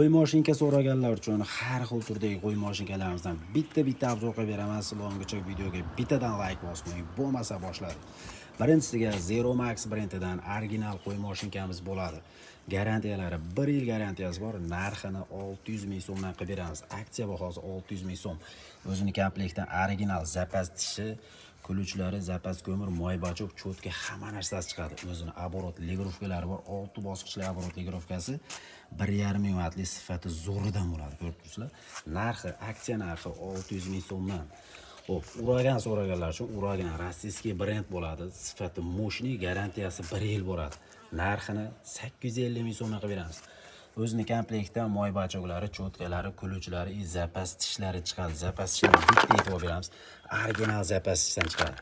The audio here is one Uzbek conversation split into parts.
Qo'y mashinka so'raganlar uchun har xil turdagi qo'y mashinkalarimizdan bitta obzor qilib beraman. Sizlarga videoga bittadan like bosing, bo'lmasa boshladik. Birinchisiga Zero Max brendidan original qo'y mashinkamiz bo'ladi. Garantiyalari 1 yil garantiyasi bor. Narxini 600 ming so'mdan qilib beramiz. Aksiya bahosi 600 ming so'm. O'zini komplektdan original zapas tishi, kuluvchilari, zapas ko'mir, moy bachok, cho'tka hamma narsasi chiqadi. O'zini оборот ligrovkalari bor. 6 bosqichli оборот ligrovkasi 1,5 ming vatli sifati zo'ridan bo'ladi. Ko'rib turibsizlar. Narxi, aksiya narxi 600 ming so'mdan. Xo'p, Uragan so'raganlar uchun Uragan rossiyskiy brend bo'ladi. Sifati moshni, garantiyasi 1 yil bo'ladi. Narxini 850 ming so'mdan qilib beramiz. O'zini komplektdan moy bachoklari, cho'tkalari, kuluvchilari, zapas tishlari chiqadi. Zapas tishlarini bitta e'tibor beramiz. Original zapas tishdan chiqadi.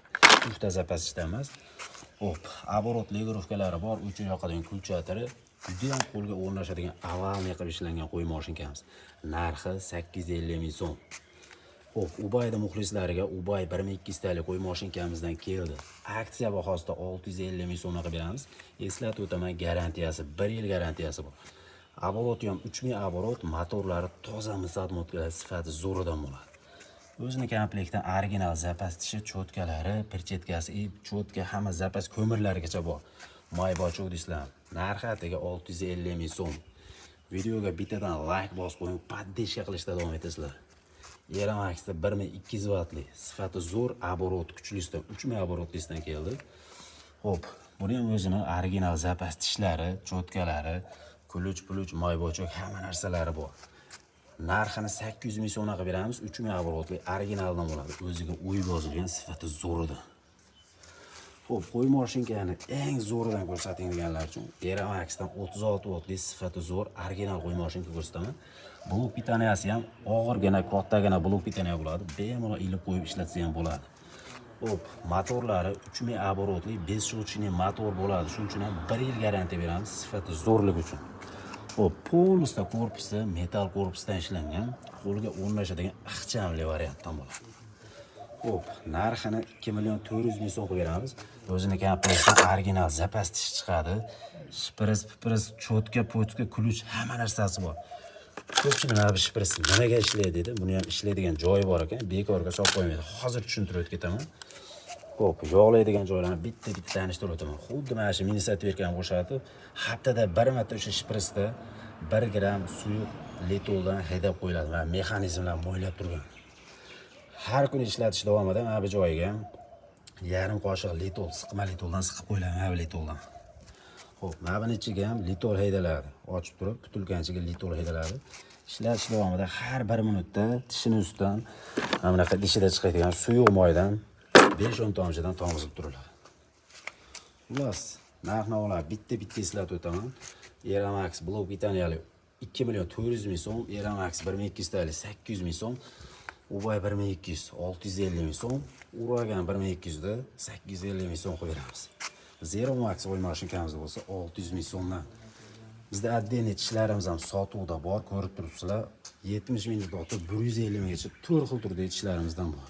Uchta zapas tishdan emas. Hop, оборот ligrovkalari bor, uch yoqadan kulchatari, juda ham qo'lga o'rnashadigan avalniy qilib ishlangan qo'y mashinkamiz. Narxi 850 ming so'm. Hop, Ubayda muxlislariga Ubay 1200 talik qo'y mashinkamizdan keldi. Aksiya bahosida 650 ming so'mga qilib beramiz. Eslatib o'taman, garantiyasi 1 yil garantiyasi bor. Оборот ham 3000 оборот, motorlari toza misat motorlar sifati zo'ridan bo'ladi. O'zini komplektdan original zapas tishi, cho'tkalari, perchetkasi, cho'tka hamma zapas ko'mirlarigacha bor. Moy bochok deysizlar. Narxi atiga 650 ming so'm. Videoga bittadan like bosib qo'ying, podдержка qilishda davom etasizlar. Yeramaxda 1200 vatli, sifati zo'r, оборот kuchlisidan 3000 оборотлisidan keldi. Hop, buni ham o'zini original zapas tishlari, cho'tkalari, kuluch, moy bochok hamma narsalari bor. Narxini 800 ming so'mga qilib beramiz. 3000 оборотli originaldan bo'ladi. O'ziga uy yozilgan sifati zo'ridan. Xo'p, qo'y mashinkani eng zo'ridan ko'rsating deganlar uchun Yeramaxdan 36 vatli sifati zo'r original qo'y mashinka ko'rsataman. Blok pitaniyasi ham og'irgina, kattagina blok pitaniya bo'ladi. Bemalol ilib qo'yib ishlatsa ham bo'ladi. Hop, motorlari 3000 оборотli 5 shotchini motor bo'ladi. Shuning uchun ham 1 yil garantiya beramiz sifati zo'rligi uchun. Hop, polностью korpusi metal korpusdan ishlangan, qo'lga o'rnashadigan ixchamli variantdan bo'ladi. Hop, narxini 2 million 400 ming so'm qilib beramiz. O'zini komplektdan original zapas tish chiqadi. Shpris, cho'tka, pochka, kuluch hamma narsasi bor. Ko'pchilik mana bu shpris nimaga ishlaydi dedi. Buni ham ishlaydigan joyi bor ekan, bekorga solib qo'ymaydi. Hozir tushuntirib ketaman. Hop, yog'laydigan joylarni bitta tanishtirib o'taman. Xuddi mana shu mini satverkani qo'shadi. Haftada bir marta o'sha shprisda 1 gram suyuq litoldan haydab qo'yiladi va mexanizmlar mo'ylab turgan. Har kuni ishlatish davomida mana bu joyiga yarim qoshiq litol, siqma litoldan siqib qo'yiladi, mana bu litoldan. Hop, mana buni ichiga ham litol haydaladi. Ochib turib, butulkanchiga litol haydaladi. Ishlatish davomida har 1 minutda tishini ustidan mana bunaqa dishida chiqadigan suyuq moydan 5-10 tomchidan tomizib turiladi. Xullas, narx-navolar bitta eslatib o'taman. Yeramax blok bitaniyali 2 million 400 ming so'm, Yeramax 1200 talik 800 ming so'm, Ubay 1200 650 ming so'm, Uragan 1200 da 850 ming so'm qilib beramiz. Zero Max qo'y mashinkamiz bo'lsa 600 ming so'mdan. Bizda отдельный tishlarimiz ham sotuvda bor, ko'rib turibsizlar. 70 mingdan tortib 150 minggacha 4 xil turdagi tishlarimizdan bor.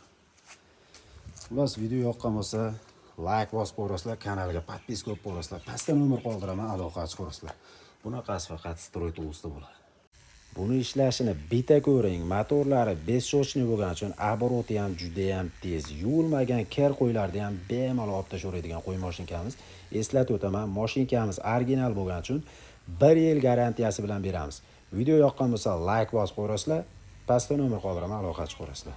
Xullas, video yoqqan bo'lsa, like bosib qo'yasizlar, kanalga podpiska qilib qo'yasizlar. Pastda nomer qoldiraman, aloqa chiqarasizlar. Bunaqasi faqat Stroy Tools'da bo'ladi. Buni ishlashini bitta ko'ring. Motorlari 5 shochni bo'lgani uchun обороты ham juda ham tez. Yuvilmagan ker qo'ylarni ham bemalol olib tashaveradigan qo'y mashinkamiz. Eslatib o'taman, mashinkamiz original bo'lgani uchun 1 yil garantiyasi bilan beramiz. Video yoqqan bo'lsa like bosib qo'yasizlar, pastda nomer qoldiraman, aloqa chiqarasizlar.